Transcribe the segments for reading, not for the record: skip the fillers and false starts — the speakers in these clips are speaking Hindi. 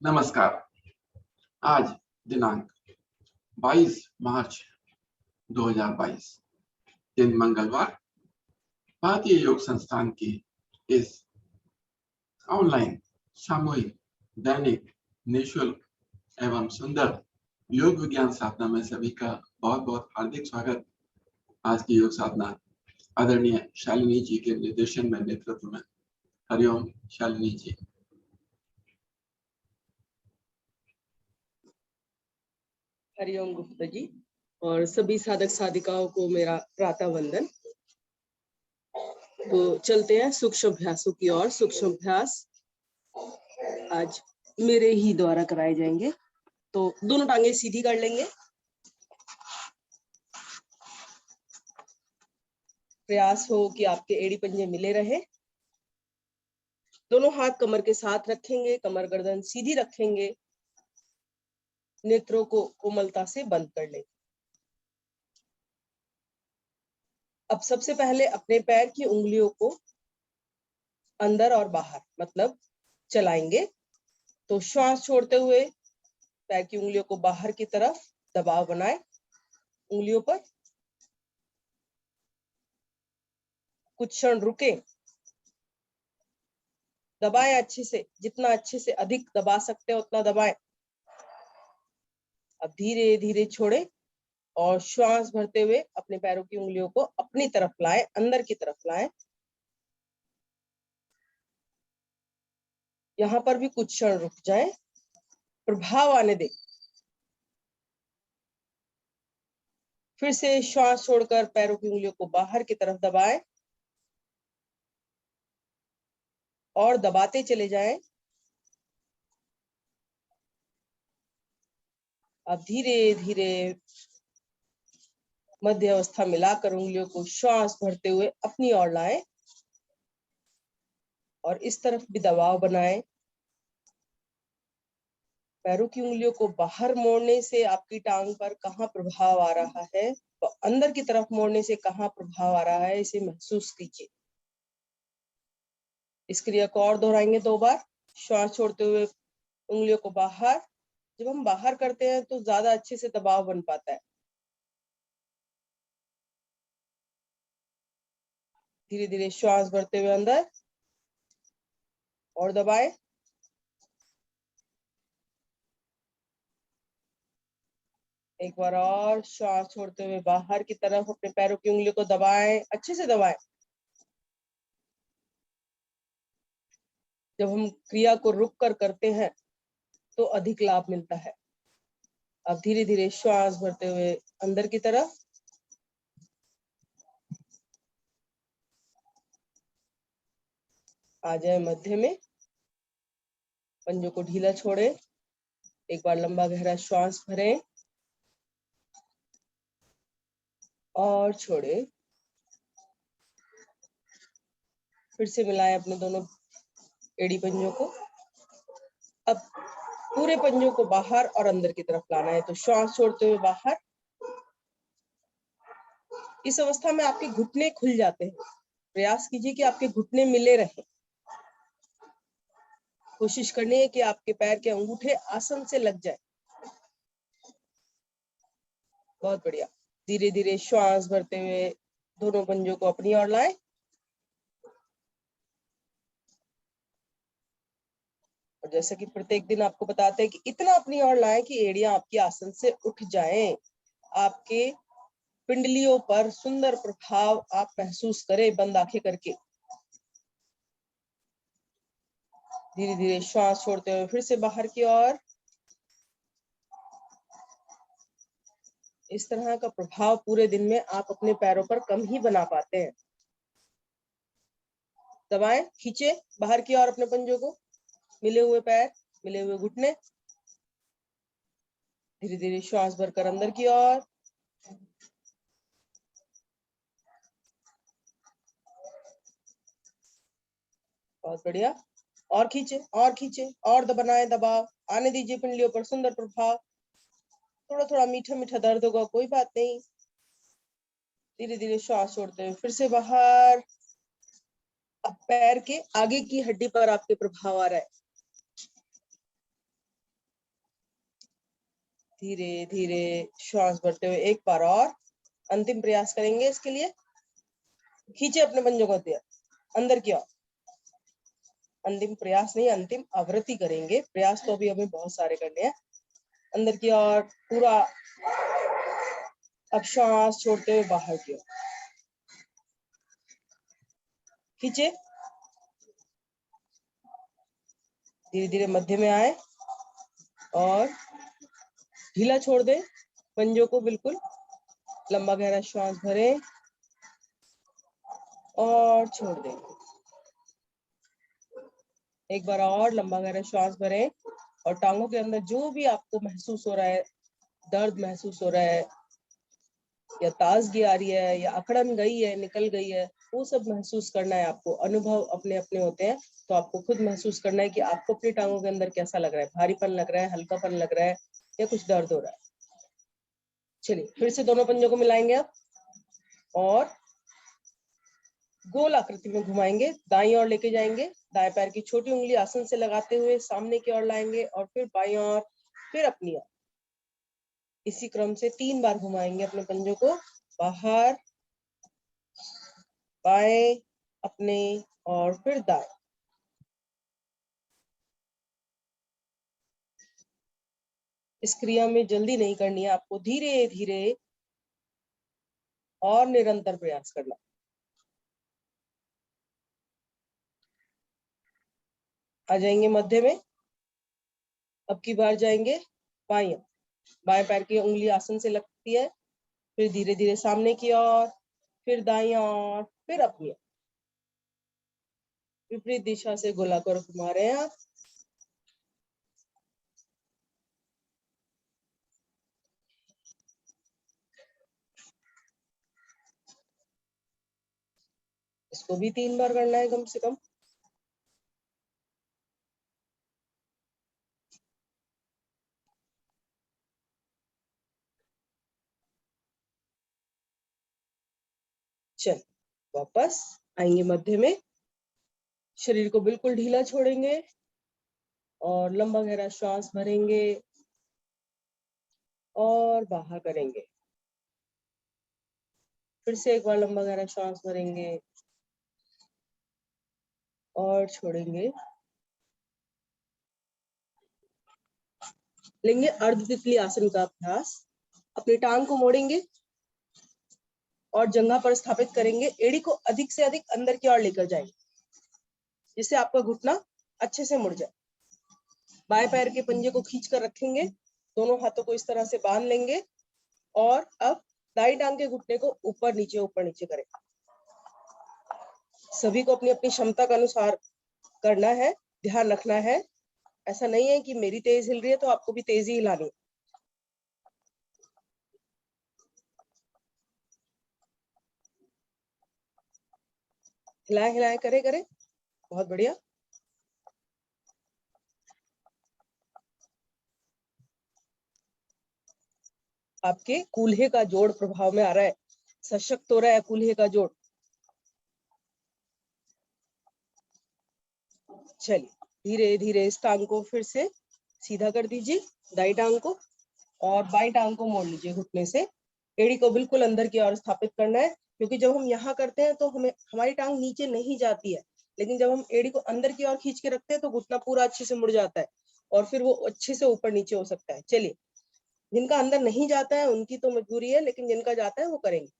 नमस्कार। आज दिनांक 22 मार्च 2022 दिन मंगलवार भारतीय योग संस्थान की इस ऑनलाइन सामूहिक दैनिक निःशुल्क एवं सुंदर योग विज्ञान साधना में सभी का बहुत बहुत हार्दिक स्वागत। आज की योग साधना आदरणीय शालिनी जी के निर्देशन में नेतृत्व में। हरिओम शालिनी जी। हरिओम गुप्ता जी और सभी साधक साधिकाओं को मेरा प्रातः वंदन। तो चलते हैं सूक्ष्म अभ्यासों की ओर। सूक्ष्म अभ्यास आज मेरे ही द्वारा कराए जाएंगे। तो दोनों टांगे सीधी कर लेंगे। प्रयास हो कि आपके एड़ी पंजे मिले रहे। दोनों हाथ कमर के साथ रखेंगे, कमर गर्दन सीधी रखेंगे, नेत्रों को कोमलता से बंद कर लेंगे। अब सबसे पहले अपने पैर की उंगलियों को अंदर और बाहर मतलब चलाएंगे। तो श्वास छोड़ते हुए पैर की उंगलियों को बाहर की तरफ दबाव बनाए उंगलियों पर। कुछ क्षण रुके, दबाएं अच्छे से, जितना अच्छे से अधिक दबा सकते हो उतना दबाएं। अब धीरे धीरे छोड़े और श्वास भरते हुए अपने पैरों की उंगलियों को अपनी तरफ लाएं, अंदर की तरफ लाएं। यहाँ पर भी कुछ क्षण रुक जाएं, प्रभाव आने दें। फिर से श्वास छोड़कर पैरों की उंगलियों को बाहर की तरफ दबाएं और दबाते चले जाएं। अब धीरे धीरे मध्य अवस्था मिलाकर उंगलियों को श्वास भरते हुए अपनी ओर लाएं और इस तरफ भी दबाव बनाएं। पैरों की उंगलियों को बाहर मोड़ने से आपकी टांग पर कहाँ प्रभाव आ रहा है, तो अंदर की तरफ मोड़ने से कहाँ प्रभाव आ रहा है, इसे महसूस कीजिए। इस क्रिया को और दोहराएंगे 2 बार। श्वास छोड़ते हुए उंगलियों को बाहर। जब हम बाहर करते हैं तो ज्यादा अच्छे से दबाव बन पाता है। धीरे धीरे श्वास भरते हुए अंदर और दबाएं। एक बार और श्वास छोड़ते हुए बाहर की तरफ अपने पैरों की उंगलियों को दबाएं, अच्छे से दबाएं। जब हम क्रिया को रुक कर करते हैं तो अधिक लाभ मिलता है। अब धीरे धीरे श्वास भरते हुए अंदर की तरफ। आ जाए मध्य में, पंजों को ढीला छोड़े। एक बार लंबा गहरा श्वास भरें और छोड़े। फिर से मिलाएं अपने दोनों एड़ी पंजों को। अब पूरे पंजों को बाहर और अंदर की तरफ लाना है। तो श्वास छोड़ते हुए बाहर। इस अवस्था में आपके घुटने खुल जाते हैं। प्रयास कीजिए कि आपके घुटने मिले रहें। कोशिश करनी है कि आपके पैर के अंगूठे आसन से लग जाए। बहुत बढ़िया। धीरे धीरे श्वास भरते हुए दोनों पंजों को अपनी ओर लाएं और जैसे कि प्रत्येक दिन आपको बताते हैं कि इतना अपनी ओर लाएं कि एड़ियां आपकी आसन से उठ जाएं। आपके पिंडलियों पर सुंदर प्रभाव आप महसूस करें बंद आंखें करके। धीरे धीरे श्वास छोड़ते हुए फिर से बाहर की ओर। इस तरह का प्रभाव पूरे दिन में आप अपने पैरों पर कम ही बना पाते हैं। दबाएं, खींचे बाहर की ओर अपने पंजों को। मिले हुए पैर, मिले हुए घुटने। धीरे धीरे श्वास भरकर अंदर की ओर। बहुत बढ़िया। और खींचे और खींचे और बनाए दबाव आने दीजिए पिंडलियों पर सुंदर प्रभाव। थोड़ा थोड़ा मीठा मीठा दर्द होगा, कोई बात नहीं। धीरे धीरे श्वास छोड़ते हुए फिर से बाहर। अब पैर के आगे की हड्डी पर आपके प्रभाव आ रहा है। धीरे धीरे श्वास भरते हुए एक बार और अंतिम प्रयास करेंगे। इसके लिए खींचे अपने पंजों को अंदर की ओर। अंतिम प्रयास नहीं, अंतिम आवृत्ति करेंगे। प्रयास तो अभी हमें बहुत सारे करने हैं। अंदर की ओर पूरा। अब श्वास छोड़ते हुए बाहर की ओर खींचे। धीरे धीरे मध्य में आए और ढीला छोड़ दें पंजों को बिल्कुल। लंबा गहरा श्वास भरें और छोड़ दें। एक बार और लंबा गहरा श्वास भरें और टांगों के अंदर जो भी आपको महसूस हो रहा है, दर्द महसूस हो रहा है या ताजगी आ रही है या अकड़न गई है, निकल गई है, वो सब महसूस करना है आपको। अनुभव अपने अपने होते हैं, तो आपको खुद महसूस करना है कि आपको अपनी टांगों के अंदर कैसा लग रहा है। भारीपन लग रहा है, हल्कापन लग रहा है या कुछ दर्द हो रहा है। चलिए फिर से दोनों पंजों को मिलाएंगे आप और गोल आकृति में घुमाएंगे। दाईं ओर लेके जाएंगे। दाएं पैर की छोटी उंगली आसन से लगाते हुए सामने की ओर लाएंगे और फिर बाईं ओर, फिर अपनी ओर। इसी क्रम से 3 बार घुमाएंगे अपने पंजों को। बाहर, बाएं, अपने और फिर दाएं। इस क्रिया में जल्दी नहीं करनी है आपको, धीरे धीरे और निरंतर प्रयास करना। आ जाएंगे मध्य में। अब की बार जाएंगे बाएं। बाएं पैर की उंगली आसन से लगती है, फिर धीरे धीरे सामने की ओर, फिर दाईं ओर, फिर अपनी ओर। विपरीत दिशा से गोलाकार घुमा रहे हैं आप। इसको भी 3 बार करना है कम से कम। चल वापस आएंगे मध्य में। शरीर को बिल्कुल ढीला छोड़ेंगे और लंबा गहरा श्वास भरेंगे और बाहर करेंगे। फिर से एक बार लंबा गहरा श्वास भरेंगे और छोड़ेंगे। लेंगे अर्ध तितली आसन का अभ्यास। अपनी टांग को मोड़ेंगे और जंघा पर स्थापित करेंगे। एड़ी को अधिक से अधिक अंदर की ओर लेकर जाएंगे, जिससे आपका घुटना अच्छे से मुड़ जाए। बाएं पैर के पंजे को खींच कर रखेंगे। दोनों हाथों को इस तरह से बांध लेंगे और अब दाईं टांग के घुटने को ऊपर नीचे करें। सभी को अपनी अपनी क्षमता के अनुसार करना है, ध्यान रखना है। ऐसा नहीं है कि मेरी तेज हिल रही है तो आपको भी तेजी हिलानी है। हिलाए हिलाए करे करे। बहुत बढ़िया। आपके कूल्हे का जोड़ प्रभाव में आ रहा है, सशक्त हो रहा है कूल्हे का जोड़। चलिए धीरे धीरे इस टांग को फिर से सीधा कर दीजिए, दाईं टांग को, और बाईं टांग को मोड़ लीजिए घुटने से। एड़ी को बिल्कुल अंदर की ओर स्थापित करना है, क्योंकि जब हम यहाँ करते हैं तो हमारी टांग नीचे नहीं जाती है, लेकिन जब हम एड़ी को अंदर की ओर खींच के रखते हैं तो घुटना पूरा अच्छे से मुड़ जाता है और फिर वो अच्छे से ऊपर नीचे हो सकता है। चलिए, जिनका अंदर नहीं जाता है उनकी तो मजबूरी है, लेकिन जिनका जाता है वो करेंगे।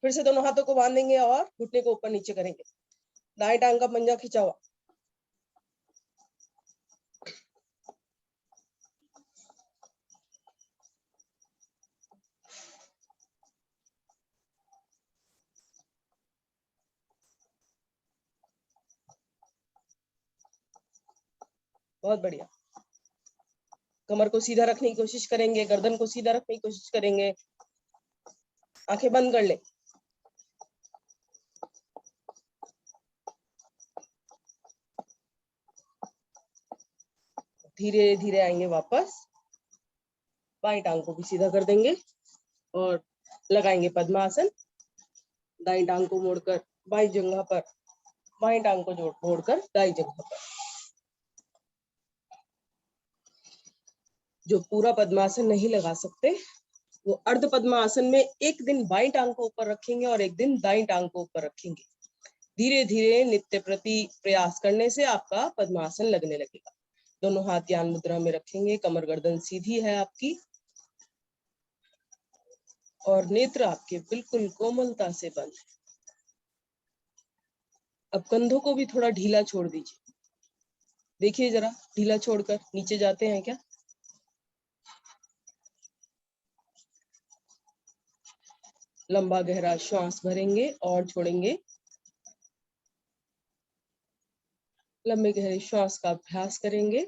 फिर से दोनों हाथों को बांधेंगे और घुटने को ऊपर नीचे करेंगे। दाएं टांग का पंजा खिंचा हुआ। बहुत बढ़िया। कमर को सीधा रखने की कोशिश करेंगे, गर्दन को सीधा रखने की कोशिश करेंगे। आंखें बंद कर ले। धीरे धीरे आएंगे वापस। बाईं टांग को भी सीधा कर देंगे और लगाएंगे पद्मासन। दाईं टांग को मोड़कर बाईं जंघा पर, बाईं टांग को मोड़कर दाईं जंघा पर। जो पूरा पद्मासन नहीं लगा सकते वो अर्ध पद्मासन में एक दिन बाईं टांग को ऊपर रखेंगे और एक दिन दाईं टांग को ऊपर रखेंगे। धीरे धीरे नित्य प्रति प्रयास करने से आपका पद्मासन लगने लगेगा। दोनों हाथ ध्यान मुद्रा में रखेंगे, कमर गर्दन सीधी है आपकी और नेत्र आपके बिल्कुल कोमलता से बंद है। अब कंधों को भी थोड़ा ढीला छोड़ दीजिए। देखिए जरा, ढीला छोड़कर नीचे जाते हैं क्या? लंबा गहरा श्वास भरेंगे और छोड़ेंगे। लंबे गहरे श्वास का अभ्यास करेंगे।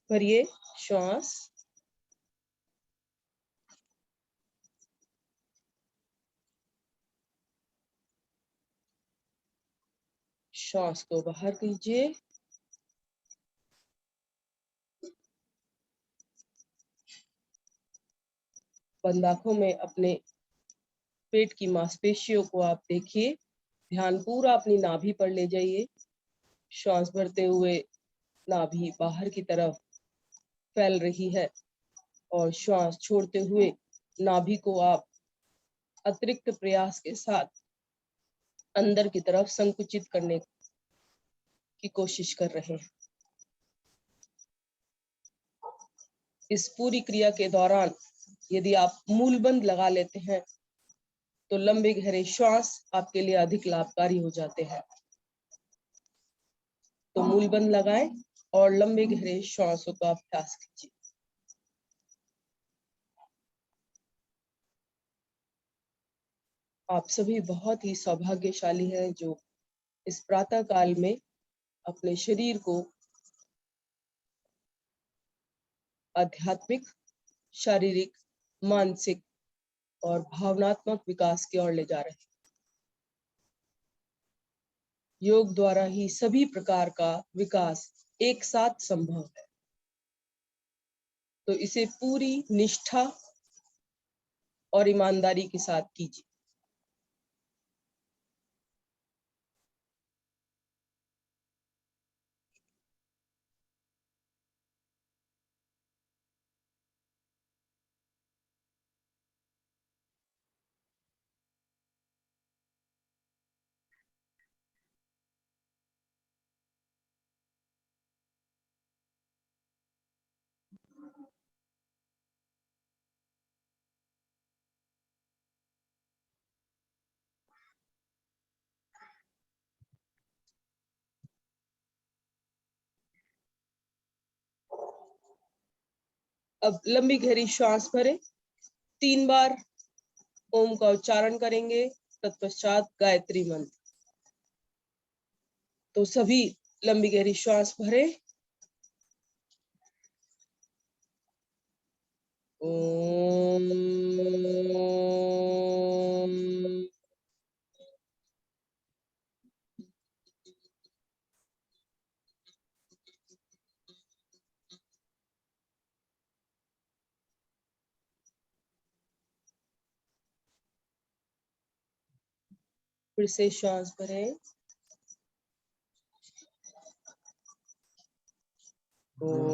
भरिए श्वास, श्वास को बाहर कीजिए। बंद आंखों में अपने पेट की मांसपेशियों को आप देखिए। ध्यान पूरा अपनी नाभि पर ले जाइए। श्वास भरते हुए नाभि बाहर की तरफ फैल रही है और श्वास छोड़ते हुए नाभि को आप अतिरिक्त प्रयास के साथ अंदर की तरफ संकुचित करने की कोशिश कर रहे हैं। इस पूरी क्रिया के दौरान यदि आप मूलबंद लगा लेते हैं तो लंबे गहरे श्वास आपके लिए अधिक लाभकारी हो जाते हैं। तो मूलबंद लगाएं और लंबे गहरे श्वासों का अभ्यास कीजिए। आप सभी बहुत ही सौभाग्यशाली हैं जो इस प्रातः काल में अपने शरीर को आध्यात्मिक, शारीरिक, मानसिक और भावनात्मक विकास की ओर ले जा रहे हैं। योग द्वारा ही सभी प्रकार का विकास एक साथ संभव है। तो इसे पूरी निष्ठा और ईमानदारी के साथ कीजिए। अब लंबी गहरी श्वास भरें। 3 बार ओम का उच्चारण करेंगे, तत्पश्चात गायत्री मंत्र। तो सभी लंबी गहरी श्वास भरें। ओम। फिर से श्वास भरें। ओम।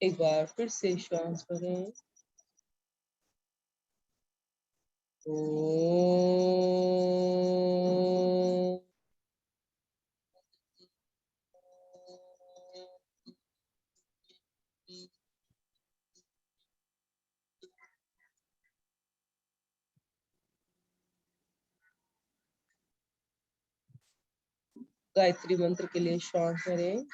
एक बार फिर से श्वास भरें। ओम। गायत्री मंत्र के लिए श्वास भरें।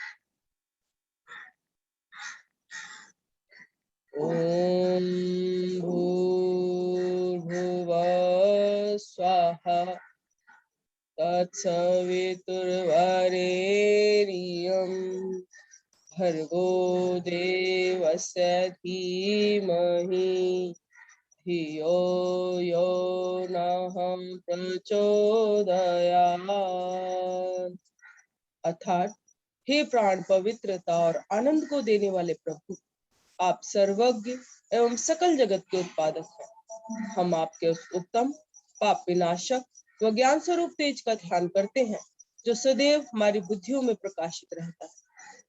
ओम भूर्भुवः स्वाहा तत्सवितुर्वरेण्यं भर्गो देवस्य धीमहि धियो यो नः प्रचोदयात्। अर्थात हे प्राण पवित्रता और आनंद को देने वाले प्रभु, आप सर्वज्ञ एवं सकल जगत के उत्पादक हैं। हम आपके उस उत्तम पाप विनाशक व ज्ञान स्वरूप तेज का ध्यान करते हैं, जो सदैव हमारी बुद्धियों में प्रकाशित रहता है।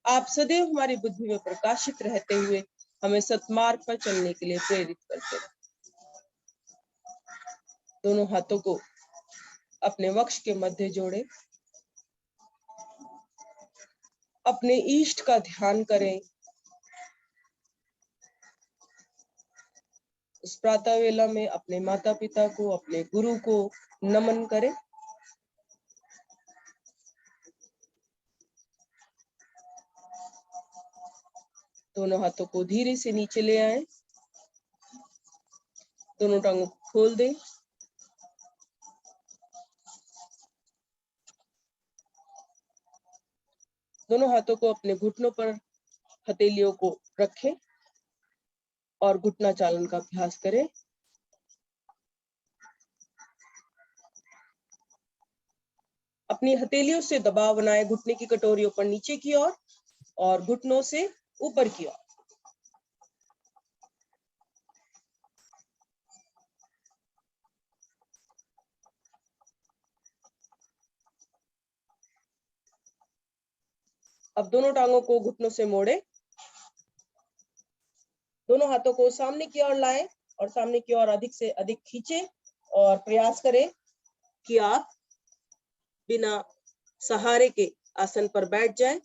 आप सदैव हमारी बुद्धि में प्रकाशित रहते हुए हमें सत्मार्ग पर चलने के लिए प्रेरित करते हैं। दोनों हाथों को अपने वक्ष के मध्य जोड़े, अपने इष्ट का ध्यान करें। उस प्रातः वेला में अपने माता पिता को, अपने गुरु को नमन करें। दोनों हाथों को धीरे से नीचे ले आए, दोनों टांगों को खोल दें। दोनों हाथों को अपने घुटनों पर हथेलियों को रखें और घुटना चालन का अभ्यास करें। अपनी हथेलियों से दबाव बनाए घुटने की कटोरियों पर नीचे की ओर और घुटनों से ऊपर की ओर। अब दोनों टांगों को घुटनों से मोड़े, दोनों हाथों को सामने की ओर लाएं और सामने की ओर अधिक से अधिक खींचे और प्रयास करें कि आप बिना सहारे के आसन पर बैठ जाएं,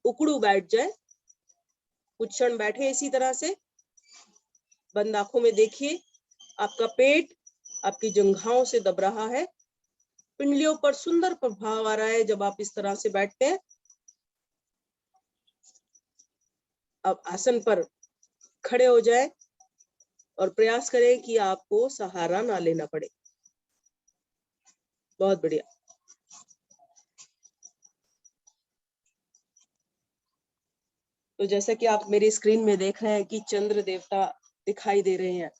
उकड़ू बैठ जाएं। कुछ क्षण बैठे इसी तरह से, बंद आंखों में देखिए आपका पेट आपकी जंघाओं से दब रहा है, पिंडलियों पर सुंदर प्रभाव आ रहा है जब आप इस तरह से बैठते हैं। अब आसन पर खड़े हो जाएं और प्रयास करें कि आपको सहारा ना लेना पड़े। बहुत बढ़िया। तो जैसा कि आप मेरी स्क्रीन में देख रहे हैं कि चंद्र देवता दिखाई दे रहे हैं,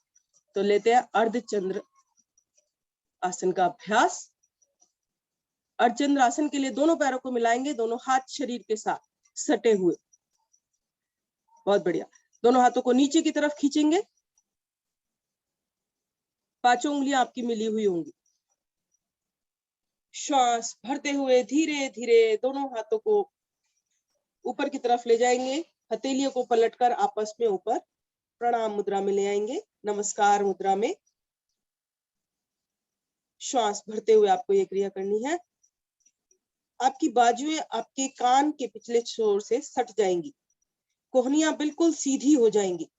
तो लेते हैं अर्धचंद्र आसन का अभ्यास। अर्धचंद्र आसन के लिए दोनों पैरों को मिलाएंगे, दोनों हाथ शरीर के साथ सटे हुए। बहुत बढ़िया। दोनों हाथों को नीचे की तरफ खींचेंगे, पांचों उंगलियां आपकी मिली हुई होंगी। श्वास भरते हुए धीरे धीरे दोनों हाथों को ऊपर की तरफ ले जाएंगे, हथेलियों को पलटकर आपस में ऊपर प्रणाम मुद्रा में ले आएंगे, नमस्कार मुद्रा में। श्वास भरते हुए आपको ये क्रिया करनी है। आपकी बाजुएं आपके कान के पिछले छोर से सट जाएंगी, कोहनियां बिल्कुल सीधी हो जाएंगी।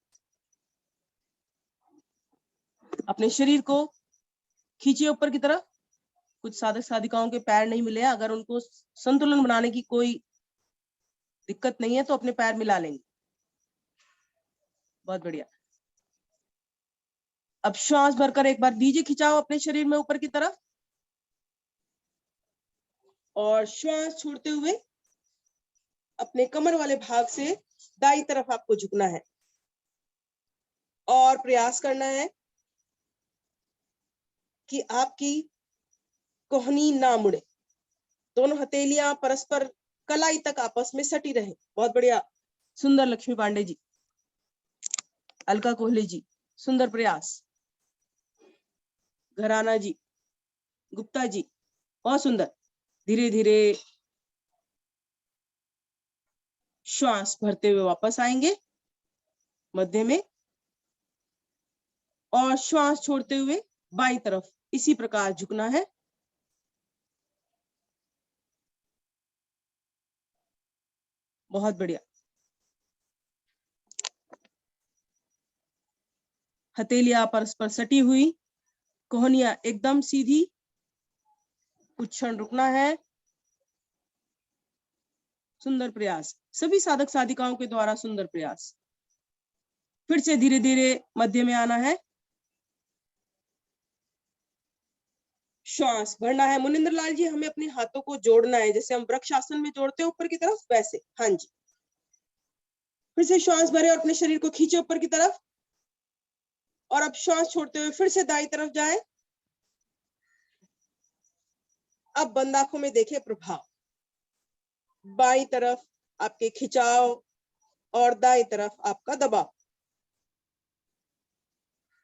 अपने शरीर को खींचिए ऊपर की तरफ। कुछ साधक साधिकाओं के पैर नहीं मिले, अगर उनको संतुलन बनाने की कोई दिक्कत नहीं है तो अपने पैर मिला लेंगे। बहुत बढ़िया। अब श्वास भरकर एक बार दीजिए खिंचाव अपने शरीर में ऊपर की तरफ, और श्वास छोड़ते हुए अपने कमर वाले भाग से दाईं तरफ आपको झुकना है और प्रयास करना है कि आपकी कोहनी ना मुड़े, दोनों हथेलियां परस्पर कलाई तक आपस में सटी रहे। बहुत बढ़िया। सुंदर लक्ष्मी पांडे जी, अलका कोहली जी, सुंदर प्रयास। घराना जी, गुप्ता जी, बहुत सुंदर। धीरे धीरे श्वास भरते हुए वापस आएंगे मध्य में, और श्वास छोड़ते हुए बाईं तरफ इसी प्रकार झुकना है। बहुत बढ़िया। हथेलियां परस्पर सटी हुई, कोहनियां एकदम सीधी। कुछ क्षण रुकना है। सुंदर प्रयास, सभी साधक साधिकाओं के द्वारा सुंदर प्रयास। फिर से धीरे धीरे मध्य में आना है, श्वास भरना है। मुनिंद्र लाल जी, हमें अपने हाथों को जोड़ना है, जैसे हम वृक्ष आसन में जोड़ते हैं ऊपर की तरफ, वैसे। हाँ जी। फिर से श्वास भरे और अपने शरीर को खींचे ऊपर की तरफ, और अब श्वास छोड़ते हुए फिर से दाईं तरफ जाएं। अब बंद आंखों में देखें प्रभाव। बाईं तरफ आपके खिंचाव और दाईं तरफ आपका दबाव।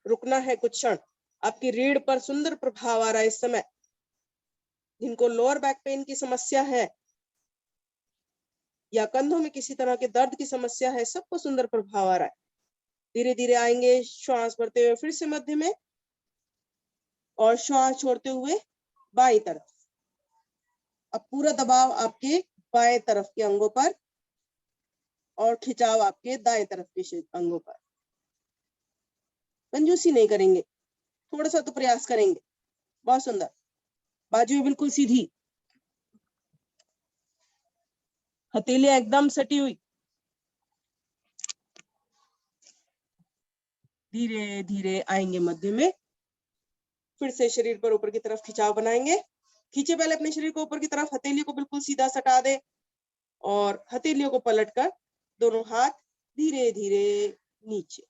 रुकना है कुछ क्षण। आपकी रीढ़ पर सुंदर प्रभाव आ रहा है इस समय। जिनको लोअर बैक पेन की समस्या है या कंधों में किसी तरह के दर्द की समस्या है, सबको सुंदर प्रभाव आ रहा है। धीरे धीरे आएंगे, श्वास भरते हुए फिर से मध्य में और श्वास छोड़ते हुए बाईं तरफ। अब पूरा दबाव आपके बाएं तरफ के अंगों पर और खिंचाव आपके दाएं तरफ के अंगों पर। कंजूसी नहीं करेंगे, थोड़ा सा तो प्रयास करेंगे। बहुत सुंदर। बाजू बिल्कुल सीधी, हथेलियां एकदम सटी हुई। धीरे धीरे आएंगे मध्य में, फिर से शरीर पर ऊपर की तरफ खिंचाव बनाएंगे। खींचे पहले अपने शरीर को ऊपर की तरफ, हथेलियों को बिल्कुल सीधा सटा दे और हथेलियों को पलटकर दोनों हाथ धीरे धीरे नीचे।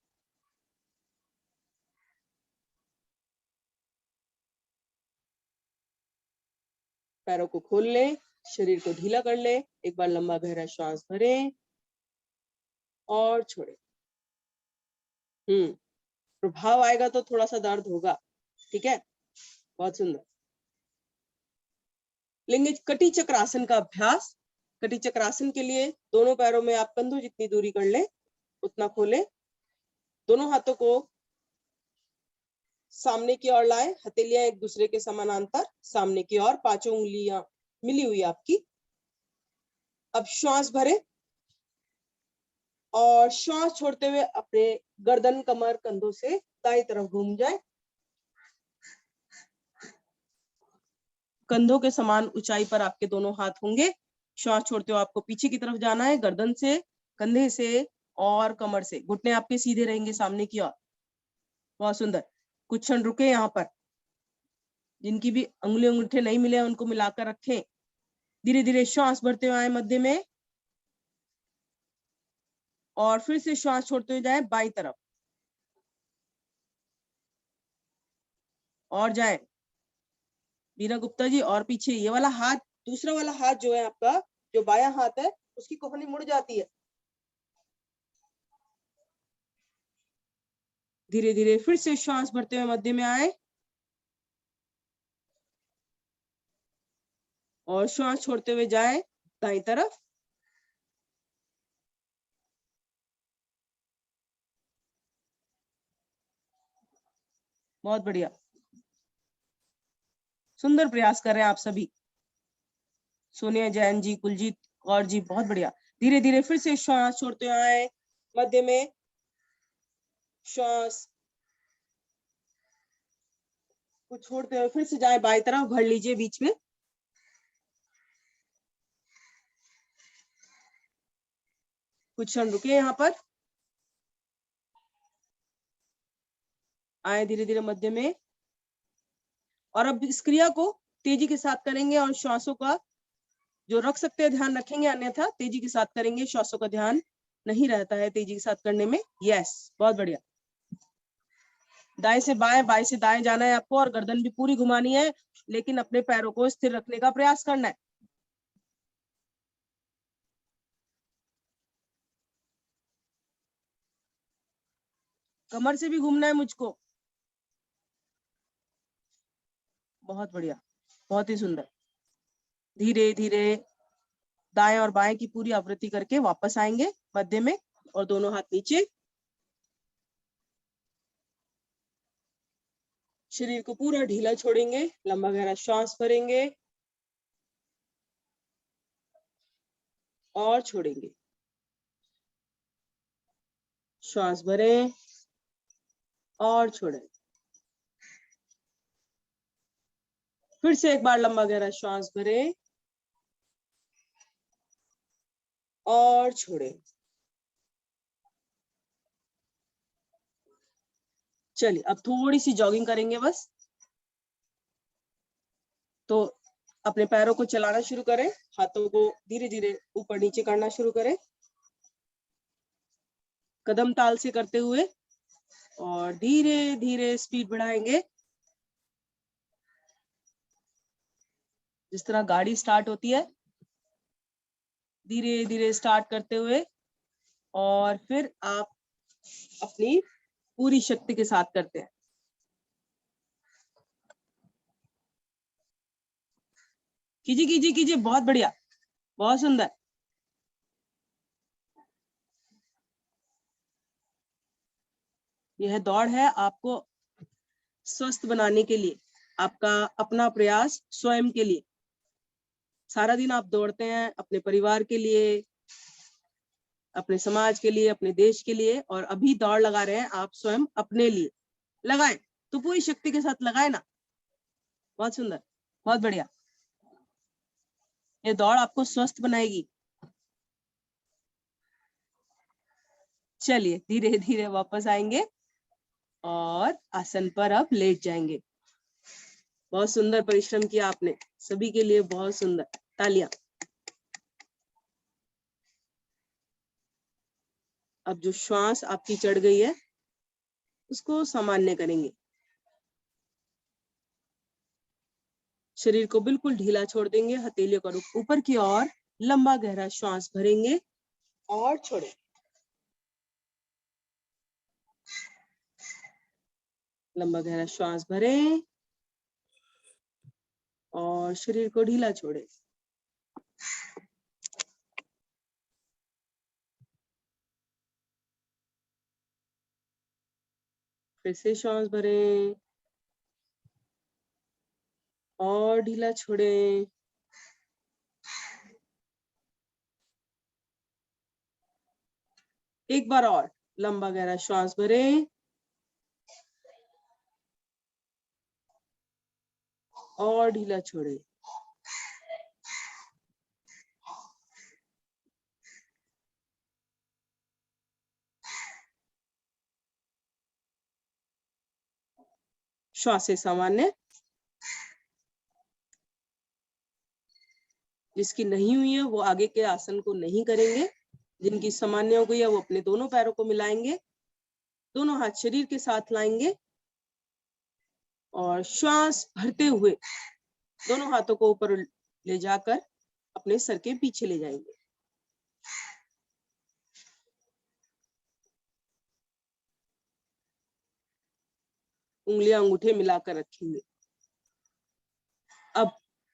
पैरों को खोल लें, शरीर को ढीला कर लें। एक बार लंबा गहरा श्वास भरें और छोड़ें। प्रभाव आएगा तो थोड़ा सा दर्द होगा, ठीक है। बहुत सुंदर। लेंगे कटी चक्रासन का अभ्यास। कटी चक्रासन के लिए दोनों पैरों में आप कंधों जितनी दूरी कर लें उतना खोलें। दोनों हाथों को सामने की ओर लाएं, हथेलियां एक दूसरे के समानांतर सामने की ओर, पांचों उंगलियां मिली हुई आपकी। अब श्वास भरें और श्वास छोड़ते हुए अपने गर्दन, कमर, कंधों से दाईं तरफ घूम जाए। कंधों के समान ऊंचाई पर आपके दोनों हाथ होंगे। श्वास छोड़ते हुए आपको पीछे की तरफ जाना है, गर्दन से, कंधे से और कमर से। घुटने आपके सीधे रहेंगे सामने की ओर। बहुत सुंदर। कुछ क्षण रुके यहाँ पर। जिनकी भी उंगली अंगूठे नहीं मिले उनको मिलाकर रखें। धीरे धीरे श्वास भरते हुए आए मध्य में और फिर से श्वास छोड़ते हुए जाए बाईं तरफ और जाए। बीना गुप्ता जी और पीछे। ये वाला हाथ, दूसरा वाला हाथ जो है आपका, जो बायां हाथ है, उसकी कोहनी मुड़ जाती है। धीरे धीरे फिर से श्वास भरते हुए मध्य में आए और श्वास छोड़ते हुए जाए दाईं तरफ। बहुत बढ़िया, सुंदर प्रयास कर रहे हैं आप सभी। सोनिया जैन जी, कुलजीत कौर जी, बहुत बढ़िया। धीरे धीरे फिर से श्वास छोड़ते हुए आए मध्य में। श्वास को छोड़ते हुए फिर से जाए बाईं तरफ, भर लीजिए बीच में। कुछ क्षण रुके यहाँ पर। आए धीरे धीरे मध्य में और अब इस क्रिया को तेजी के साथ करेंगे और श्वासों का जो रख सकते हैं ध्यान रखेंगे, अन्यथा तेजी के साथ करेंगे। श्वासों का ध्यान नहीं रहता है तेजी के साथ करने में। यस, बहुत बढ़िया। दाएं से बाएं, बाएं से दाएं जाना है आपको और गर्दन भी पूरी घुमानी है, लेकिन अपने पैरों को स्थिर रखने का प्रयास करना है। कमर से भी घूमना है मुझको। बहुत बढ़िया, बहुत ही सुंदर। धीरे धीरे दाएं और बाएं की पूरी आवृत्ति करके वापस आएंगे मध्य में और दोनों हाथ नीचे। शरीर को पूरा ढीला छोड़ेंगे, लंबा गहरा श्वास भरेंगे और छोड़ेंगे। श्वास भरें और छोड़ें। फिर से एक बार लंबा गहरा श्वास भरें और छोड़ें। चलिए अब थोड़ी सी जॉगिंग करेंगे बस। तो अपने पैरों को चलाना शुरू करें, हाथों को धीरे धीरे ऊपर नीचे करना शुरू करें, कदम ताल से करते हुए, और धीरे धीरे स्पीड बढ़ाएंगे। जिस तरह गाड़ी स्टार्ट होती है धीरे धीरे स्टार्ट करते हुए और फिर आप अपनी पूरी शक्ति के साथ करते हैं। कीजिए कीजिए कीजिए, बहुत बढ़िया, बहुत सुंदर। यह दौड़ है आपको स्वस्थ बनाने के लिए, आपका अपना प्रयास स्वयं के लिए। सारा दिन आप दौड़ते हैं अपने परिवार के लिए, अपने समाज के लिए, अपने देश के लिए, और अभी दौड़ लगा रहे हैं आप स्वयं अपने लिए। लगाएं तो पूरी शक्ति के साथ लगाएं ना। बहुत सुंदर, बहुत बढ़िया। ये दौड़ आपको स्वस्थ बनाएगी। चलिए धीरे धीरे वापस आएंगे और आसन पर अब लेट जाएंगे। बहुत सुंदर परिश्रम किया आपने, सभी के लिए बहुत सुंदर, तालियां। अब जो श्वास आपकी चढ़ गई है उसको सामान्य करेंगे। शरीर को बिल्कुल ढीला छोड़ देंगे, हथेलियों का रुख ऊपर की ओर, लंबा गहरा श्वास भरेंगे और छोड़ें। लंबा गहरा श्वास भरें और शरीर को ढीला छोड़ें। फिर से श्वास भरें और ढीला छोड़ें। एक बार और लंबा गहरा श्वास भरें और ढीला छोड़ें। श्वास सामान्य। जिसकी नहीं हुई है वो आगे के आसन को नहीं करेंगे। जिनकी सामान्य हो गई है वो अपने दोनों पैरों को मिलाएंगे, दोनों हाथ शरीर के साथ लाएंगे और श्वास भरते हुए दोनों हाथों को ऊपर ले जाकर अपने सर के पीछे ले जाएंगे। उंगलियां अंगूठे मिलाकर रखेंगे। अब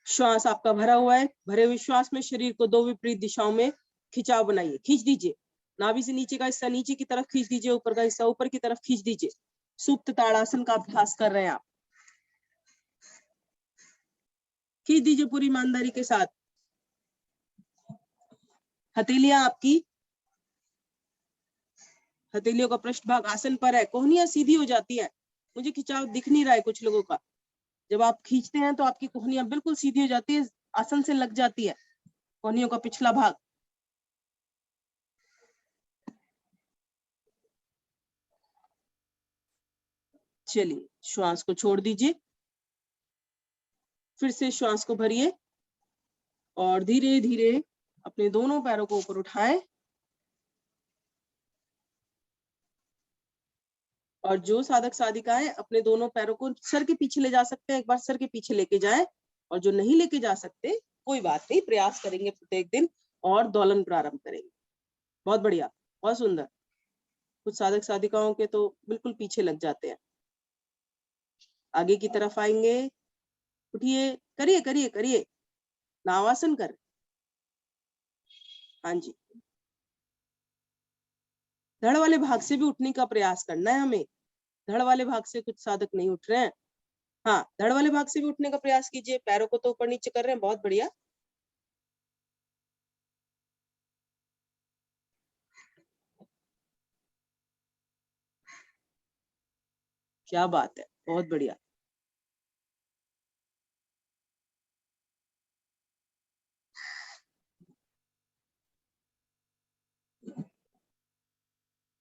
श्वास आपका भरा हुआ है, भरे हुए श्वास में शरीर को दो विपरीत दिशाओं में खिंचाव बनाइए। खींच दीजिए, नाभि से नीचे का हिस्सा नीचे की तरफ खींच दीजिए, ऊपर का हिस्सा ऊपर की तरफ खींच दीजिए। सुप्त ताड़ासन का अभ्यास कर रहे हैं आप। खींच दीजिए पूरी ईमानदारी के साथ। हथेलियां आपकी, हथेलियों का पृष्ठ भाग आसन पर है, कोहनियां सीधी हो जाती है। मुझे खिंचाव दिख नहीं रहा है कुछ लोगों का। जब आप खींचते हैं तो आपकी कोहनियां बिल्कुल सीधी हो जाती है, आसन से लग जाती है कोहनियों का पिछला भाग। चलिए श्वास को छोड़ दीजिए, फिर से श्वास को भरिए और धीरे धीरे अपने दोनों पैरों को ऊपर उठाएं और जो साधक साधिकाएं अपने दोनों पैरों को सर के पीछे ले जा सकते हैं, एक बार सर के पीछे लेके जाएं, और जो नहीं लेके जा सकते कोई बात नहीं, प्रयास करेंगे प्रत्येक दिन और दोलन प्रारंभ करेंगे। बहुत बढ़िया, बहुत सुंदर। कुछ साधक साधिकाओं के तो बिल्कुल पीछे लग जाते हैं। आगे की तरफ आएंगे, उठिए, करिए करिए करिए, नावासन कर। हाँ जी, धड़ वाले भाग से भी उठने का प्रयास करना है हमें। धड़ वाले भाग से कुछ साधक नहीं उठ रहे हैं। हाँ, धड़ वाले भाग से भी उठने का प्रयास कीजिए। पैरों को तो ऊपर नीचे कर रहे हैं, बहुत बढ़िया। क्या बात है, बहुत बढ़िया।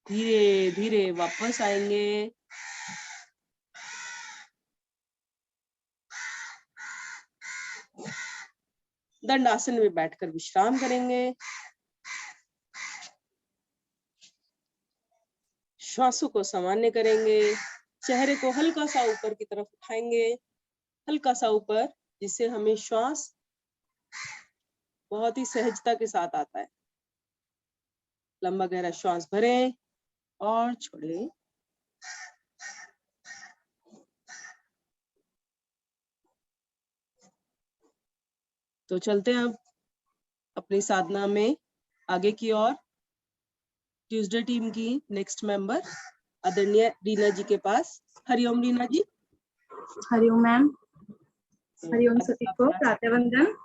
धीरे धीरे वापस आएंगे। दंडासन में बैठकर विश्राम करेंगे। श्वासों को सामान्य करेंगे। चेहरे को हल्का सा ऊपर की तरफ उठाएंगे, हल्का सा ऊपर, जिससे हमें श्वास बहुत ही सहजता के साथ आता है। लंबा गहरा श्वास भरें और छोड़ें। तो चलते हैं अब अपनी साधना में आगे की ओर। ट्यूसडे टीम की नेक्स्ट मेंबर आदरणीय रीना जी के पास। हरिओम रीना जी। हरिओम मैम। हरिओम सभी को प्रातः वंदन।